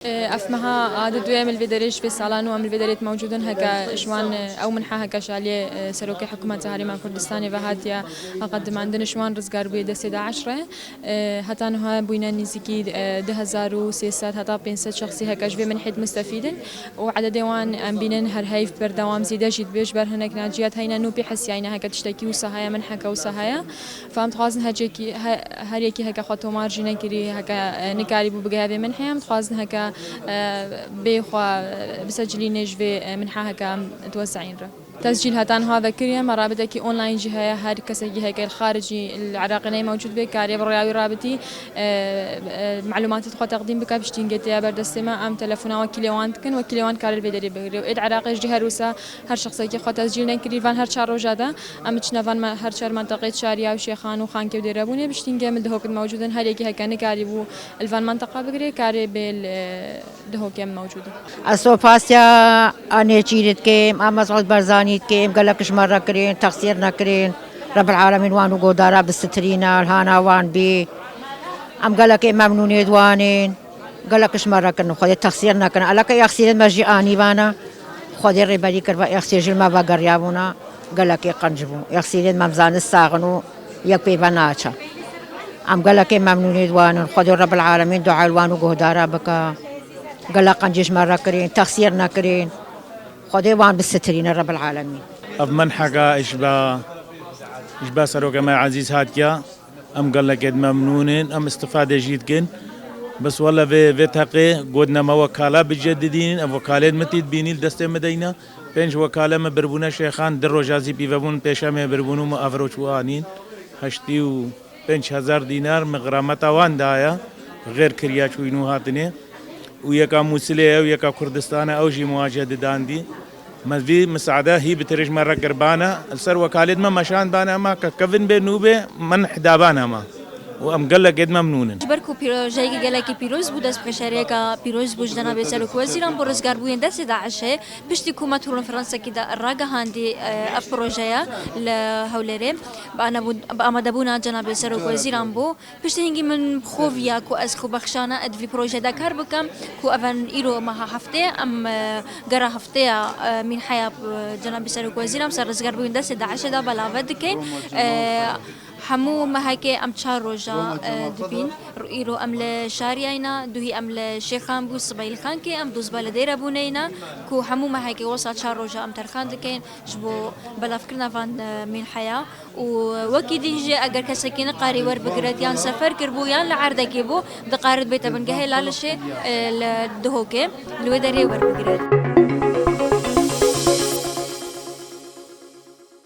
أفمها عدد دوام الفيدريش في سالان وعمل الفيدريت موجودن هكا شوان أو منحة هكا شالية سروكي حكومة هاريمان كردستاني وهاتيا أقدم عندنا شوان رزقار بيد سيدا عشرة حتى أنها بوينا نزيكي 2300 حتى 500 شخصي هكا جوي من حيث مستفيدن وعدد دوان أم بينن هر هيف بردوام زيدا جيد بيش بر هناك ناجيات هينا نوبي حسياينا هكا تشتكي وسهايا من حكا وسهايا فهم تخازن هجيكي هر يكي هكا خطو مارجينا كري هكا نكاري بو بجهاوي من حيام تخازن هكا بخوا بسجلين جوي من هكا توزعين را تسجيل هتان هذا كريا مرابطك اونلاين جهه هر كسي هيك الخارجي العراقي موجود بكاري برياوي رابطي معلومات تخو تقديم بك باش تنجتيا بردستما ام تليفونا وكيلوان كن وكيلوان كار البدري بغري اد عراقي جهه روسا هر شخص كي خو تسجيل نكري فان هر شهر وجاده ام تشنفان هر شهر منطقه شاريا وشيخان وخان كي دربوني باش تنجمل دهوك موجودين هر يكي هكا نكاري بو الفان منطقه بغري كاري بال دهوك موجوده السوفاسيا أنا جيرت كيم أما مسعود برزاني كيم قال لك مرة كرين تقصير نكرين رب العالمين وانو قدارة بالسترينا الهانا وان بي أم قال لك ممنونية دوانين قال لك مرة كن خذ تقصير نكرين قال لك يخسر المجي آني وانا خذ الربادي كربا يخسر جل ما بقر يابونا قال لك يقنجبو يخسر الممزان الساغنو يكفي بناتها أم قال لك ممنونية دوانين خذ رب العالمين دعاء وانو قدارة بك قال لك قنجش مرة كرين تقصير نكرين خذي وان بالسترين رب العالمين أضمن حاجة إشبا سروك ما عزيز هاتيا أم قال لك ممنونين أم استفادة جيدكن بس والله في تقي قدنا ما وكالة بجددين وكالة متيد بينيل دست مدينة بينج وكالة ما بربونا شيخان در جازي بيفون بيشا ما بربونو ما أفروش وانين هشتيو بينج 1000 دينار مغرامة وان دايا غير كرياش وينو هاتني وياك موسلية وياك كردستان أو جي مواجهة داندي ما في مساعدة هي بترج مرة قربانة السر وكالة ما مشان بانا ما كفن بنوبة من حدابانا ما وأم قال لك قد ممنون. بركو جاي قال لك بيروز بوداس بشريكة بيروز بوجدنا بيسالك وزيران بورس قربوين دس داعشة بشتي كوما تورن فرنسا كده الراجع هاندي أبروجيا لهولري بأما دبونا جنا بيسالك وزيران بو بشتي هنجي من خوفيا كو أسخو بخشانة أدفي بروجي دكار بكم كو أفن إيرو ما هفته أم جرا هفته من حياة جنا بيسالك وزيران سرس قربوين دس داعشة ده بلا بدكين حمو ما هيك أم تشار روجا دبين إيرو أم لشارينا دوهي أم لشيخان بو صبيل خان كي أم دوز بلدير بونينا كو حمو ما هيك وصل تشار روجا أم ترخان دكين جبو بلا فكرنا فان من حياة ووكيد يجي أجر كسكين قاري ور بقرات يان سفر كربو يان لعرض كيبو دقارد بيت بنجهي لا لشيء الدهوكة الودري ور بقرات